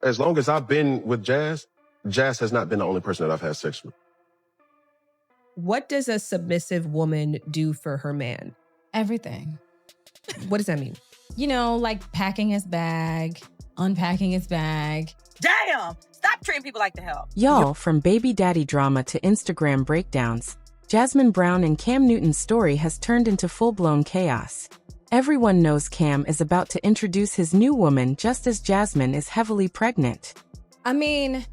As long as I've been with Jazz, Jazz has not been the only person that I've had sex with. What does a submissive woman do for her man? Everything. What does that mean? You know, like packing his bag, unpacking his bag. Damn! Stop treating people like the hell. Y'all, from baby daddy drama to Instagram breakdowns, Jasmin Brown and Cam Newton's story has turned into full-blown chaos. Everyone knows Cam is about to introduce his new woman just as Jasmine is heavily pregnant. I mean,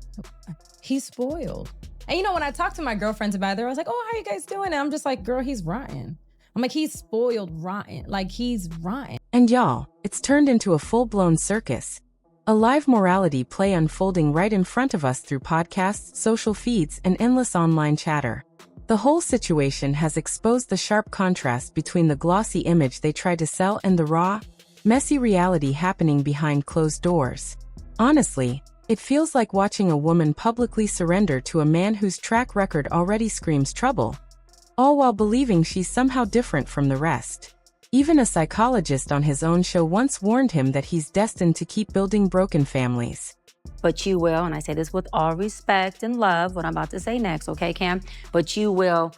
he's spoiled. And you know, when I talk to my girlfriends about it, I was like, oh, how you guys doing? And I'm just like, girl, he's rotten. I'm like, he's spoiled rotten. Like, he's rotten. And y'all, it's turned into a full-blown circus. A live morality play unfolding right in front of us through podcasts, social feeds, and endless online chatter. The whole situation has exposed the sharp contrast between the glossy image they try to sell and the raw, messy reality happening behind closed doors. Honestly, it feels like watching a woman publicly surrender to a man whose track record already screams trouble, all while believing she's somehow different from the rest. Even a psychologist on his own show once warned him that he's destined to keep building broken families. But you will, and I say this with all respect and love, what I'm about to say next, okay, Cam? But you will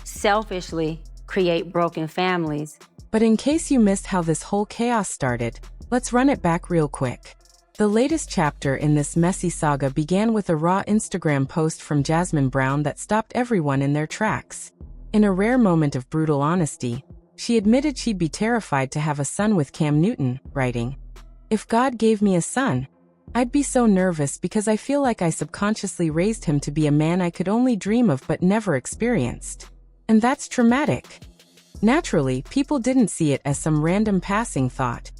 selfishly create broken families. But in case you missed how this whole chaos started, let's run it back real quick. The latest chapter in this messy saga began with a raw Instagram post from Jasmin Brown that stopped everyone in their tracks. In a rare moment of brutal honesty, she admitted she'd be terrified to have a son with Cam Newton, writing, "If God gave me a son, I'd be so nervous because I feel like I subconsciously raised him to be a man I could only dream of but never experienced. And that's traumatic." Naturally, people didn't see it as some random passing thought.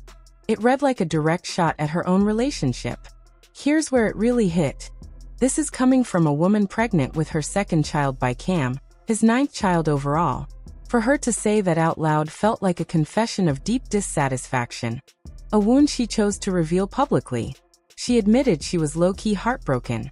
It read like a direct shot at her own relationship. Here's where it really hit. This is coming from a woman pregnant with her second child by Cam, his 9th child overall. For her to say that out loud felt like a confession of deep dissatisfaction, a wound she chose to reveal publicly. She admitted she was low-key heartbroken,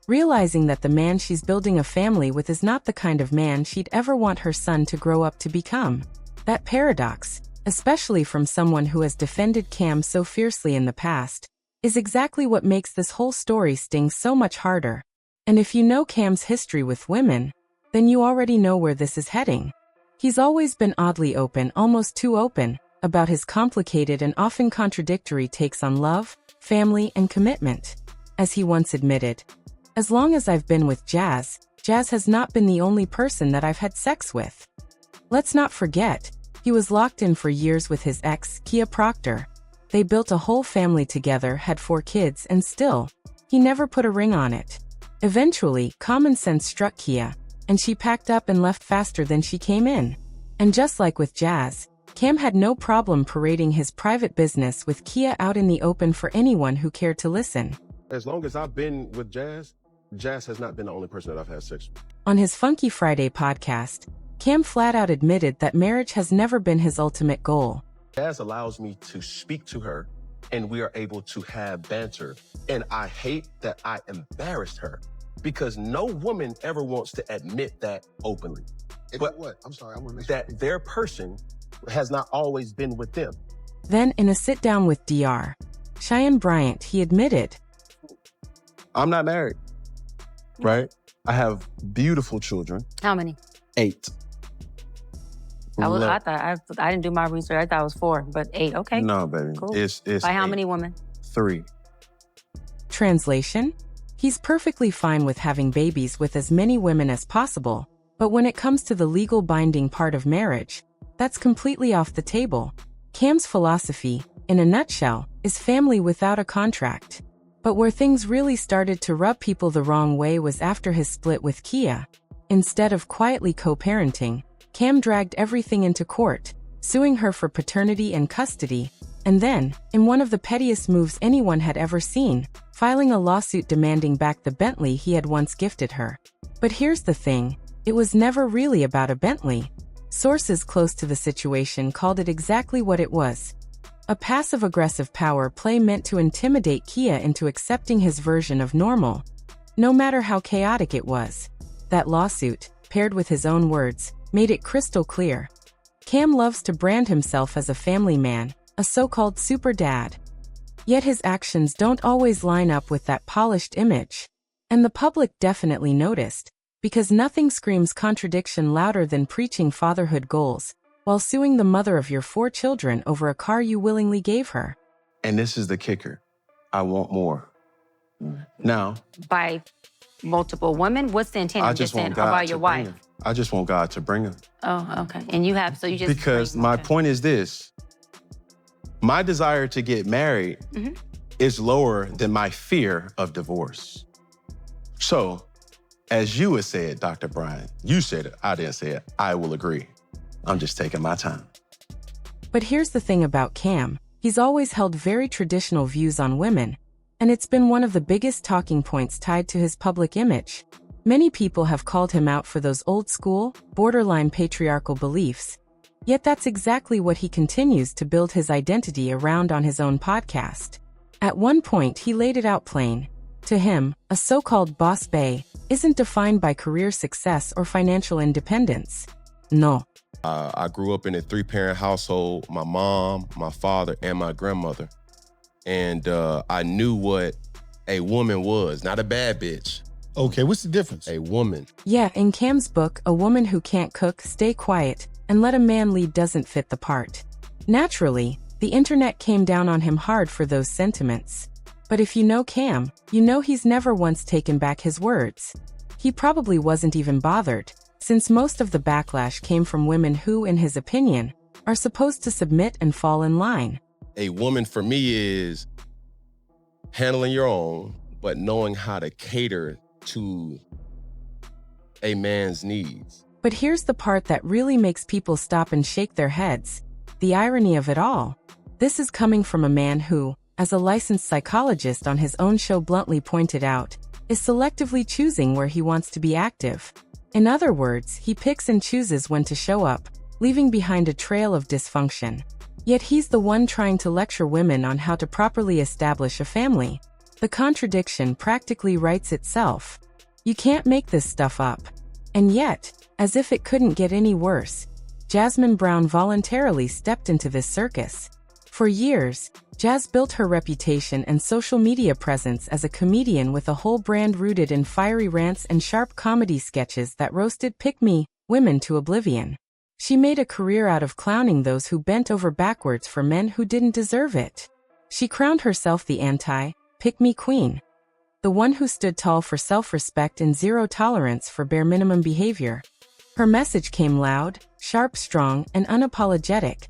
realizing that the man she's building a family with is not the kind of man she'd ever want her son to grow up to become. That paradox, especially from someone who has defended Cam so fiercely in the past, is exactly what makes this whole story sting so much harder. And if you know Cam's history with women, then you already know where this is heading. He's always been oddly open, almost too open, about his complicated and often contradictory takes on love, family, and commitment. As he once admitted, "As long as I've been with Jazz, Jazz has not been the only person that I've had sex with." Let's not forget, he was locked in for years with his ex, Kia Proctor. They built a whole family together, had 4 kids, and still, he never put a ring on it. Eventually, common sense struck Kia, and she packed up and left faster than she came in. And just like with Jazz, Cam had no problem parading his private business with Kia out in the open for anyone who cared to listen. As long as I've been with Jazz, Jazz has not been the only person that I've had sex with. On his Funky Friday podcast, Cam flat out admitted that marriage has never been his ultimate goal. Jazz allows me to speak to her, and we are able to have banter. And I hate that I embarrassed her, because no woman ever wants to admit that openly. But what? I'm sorry, I want to make sure. That their person has not always been with them. Then, in a sit-down with Dr. Cheyenne Bryant, he admitted, I'm not married, right? I have beautiful children. How many? 8. I didn't do my research. I thought it was 4, but 8. Okay. No, baby. Cool. It's By how 8. many women? 3. Translation? He's perfectly fine with having babies with as many women as possible, but when it comes to the legal binding part of marriage, that's completely off the table. Cam's philosophy, in a nutshell, is family without a contract. But where things really started to rub people the wrong way was after his split with Kia. Instead of quietly co-parenting, Cam dragged everything into court, suing her for paternity and custody, and then, in one of the pettiest moves anyone had ever seen, filing a lawsuit demanding back the Bentley he had once gifted her. But here's the thing, it was never really about a Bentley. Sources close to the situation called it exactly what it was: a passive-aggressive power play meant to intimidate Kia into accepting his version of normal, no matter how chaotic it was. That lawsuit, paired with his own words, made it crystal clear. Cam loves to brand himself as a family man, a so-called super dad. Yet his actions don't always line up with that polished image. And the public definitely noticed, because nothing screams contradiction louder than preaching fatherhood goals, while suing the mother of your 4 children over a car you willingly gave her. And this is the kicker. I want more. Now, By multiple women? What's the intent I of just this want or by God your to bring wife? her. I just want God to bring her. Oh, okay. And you have, so you just... Because my point is this. My desire to get married is lower than my fear of divorce. So, as you had said, Dr. Brian, you said it, I didn't say it, I will agree. I'm just taking my time. But here's the thing about Cam. He's always held very traditional views on women, and it's been one of the biggest talking points tied to his public image. Many people have called him out for those old-school, borderline patriarchal beliefs. Yet that's exactly what he continues to build his identity around on his own podcast. At one point, he laid it out plain. To him, a so-called boss bae isn't defined by career success or financial independence. No. I grew up in a 3-parent household, my mom, my father, and my grandmother. And I knew what a woman was, not a bad bitch. Okay, what's the difference? A woman. Yeah, in Cam's book, a woman who can't cook, stay quiet, and let a man lead doesn't fit the part. Naturally, the internet came down on him hard for those sentiments. But if you know Cam, you know he's never once taken back his words. He probably wasn't even bothered, since most of the backlash came from women who, in his opinion, are supposed to submit and fall in line. A woman for me is handling your own, but knowing how to cater to a man's needs. But here's the part that really makes people stop and shake their heads. The irony of it all. This is coming from a man who, as a licensed psychologist on his own show bluntly pointed out, is selectively choosing where he wants to be active. In other words, he picks and chooses when to show up, leaving behind a trail of dysfunction. Yet he's the one trying to lecture women on how to properly establish a family. The contradiction practically writes itself. You can't make this stuff up. And yet, as if it couldn't get any worse, Jasmin Brown voluntarily stepped into this circus. For years, Jazz built her reputation and social media presence as a comedian with a whole brand rooted in fiery rants and sharp comedy sketches that roasted pick-me women to oblivion. She made a career out of clowning those who bent over backwards for men who didn't deserve it. She crowned herself the anti-pick-me queen, the one who stood tall for self-respect and zero tolerance for bare minimum behavior. Her message came loud, sharp, strong, and unapologetic.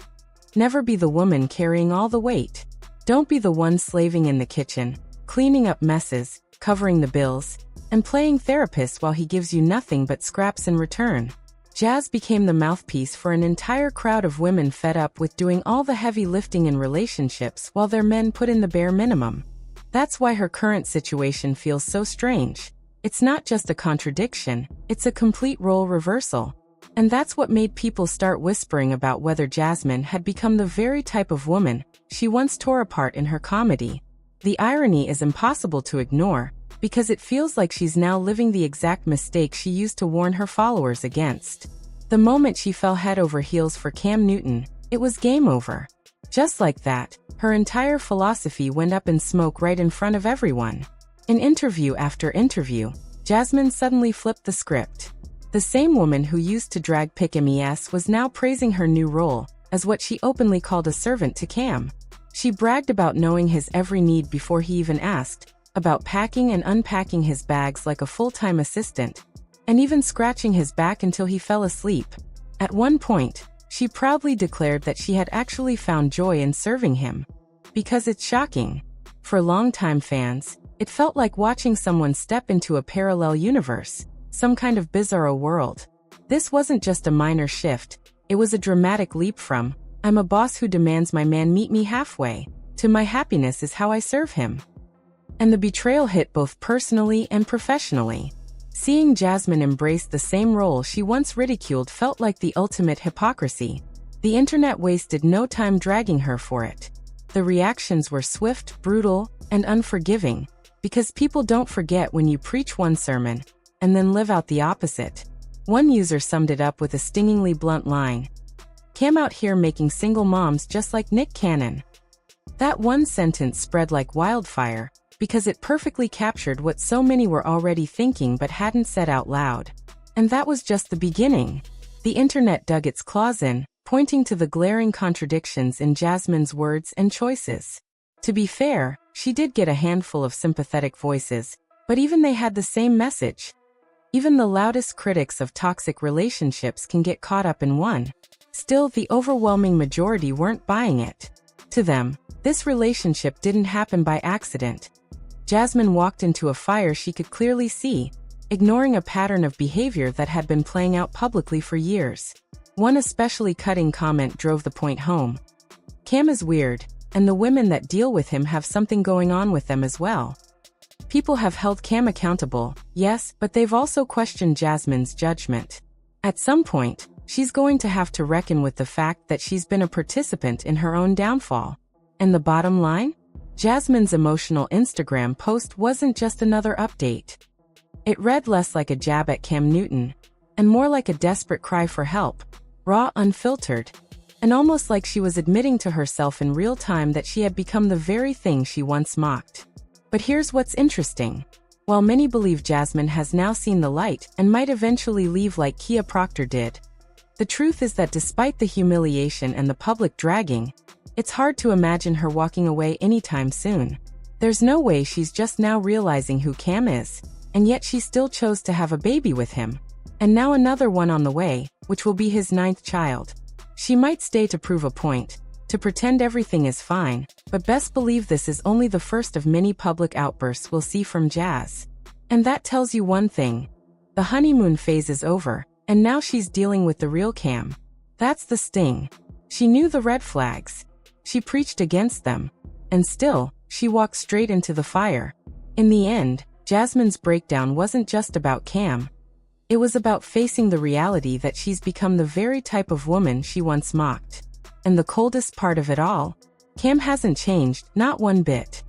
Never be the woman carrying all the weight. Don't be the one slaving in the kitchen, cleaning up messes, covering the bills, and playing therapist while he gives you nothing but scraps in return. Jazz became the mouthpiece for an entire crowd of women fed up with doing all the heavy lifting in relationships while their men put in the bare minimum. That's why her current situation feels so strange. It's not just a contradiction, it's a complete role reversal. And that's what made people start whispering about whether Jasmine had become the very type of woman she once tore apart in her comedy. The irony is impossible to ignore, because it feels like she's now living the exact mistake she used to warn her followers against. The moment she fell head over heels for Cam Newton, it was game over. Just like that, her entire philosophy went up in smoke right in front of everyone. In interview after interview, Jasmine suddenly flipped the script. The same woman who used to drag pick MES was now praising her new role as what she openly called a servant to Cam. She bragged about knowing his every need before he even asked, about packing and unpacking his bags like a full-time assistant, and even scratching his back until he fell asleep. At one point, she proudly declared that she had actually found joy in serving him. Because it's shocking. For longtime fans, it felt like watching someone step into a parallel universe, some kind of bizarro world. This wasn't just a minor shift, it was a dramatic leap from, I'm a boss who demands my man meet me halfway, to my happiness is how I serve him. And the betrayal hit both personally and professionally. Seeing Jasmine embrace the same role she once ridiculed felt like the ultimate hypocrisy. The internet wasted no time dragging her for it. The reactions were swift, brutal, and unforgiving, because people don't forget when you preach one sermon and then live out the opposite. One user summed it up with a stingingly blunt line. Cam out here making single moms just like Nick Cannon. That one sentence spread like wildfire because it perfectly captured what so many were already thinking but hadn't said out loud. And that was just the beginning. The internet dug its claws in, pointing to the glaring contradictions in Jasmine's words and choices. To be fair, she did get a handful of sympathetic voices, but even they had the same message. Even the loudest critics of toxic relationships can get caught up in one. Still, the overwhelming majority weren't buying it. To them, this relationship didn't happen by accident. Jasmine walked into a fire she could clearly see, ignoring a pattern of behavior that had been playing out publicly for years. One especially cutting comment drove the point home. Cam is weird, and the women that deal with him have something going on with them as well. People have held Cam accountable, yes, but they've also questioned Jasmine's judgment. At some point, she's going to have to reckon with the fact that she's been a participant in her own downfall. And the bottom line? Jasmine's emotional Instagram post wasn't just another update. It read less like a jab at Cam Newton, and more like a desperate cry for help, raw, unfiltered, and almost like she was admitting to herself in real time that she had become the very thing she once mocked. But here's what's interesting. While many believe Jasmine has now seen the light and might eventually leave like Kia Proctor did, the truth is that despite the humiliation and the public dragging, it's hard to imagine her walking away anytime soon. There's no way she's just now realizing who Cam is, and yet she still chose to have a baby with him. And now another one on the way, which will be his 9th child. She might stay to prove a point, to pretend everything is fine, but best believe this is only the first of many public outbursts we'll see from Jazz. And that tells you one thing. The honeymoon phase is over, and now she's dealing with the real Cam. That's the sting. She knew the red flags. She preached against them. And still, she walked straight into the fire. In the end, Jasmine's breakdown wasn't just about Cam. It was about facing the reality that she's become the very type of woman she once mocked. And the coldest part of it all, Cam hasn't changed, not one bit.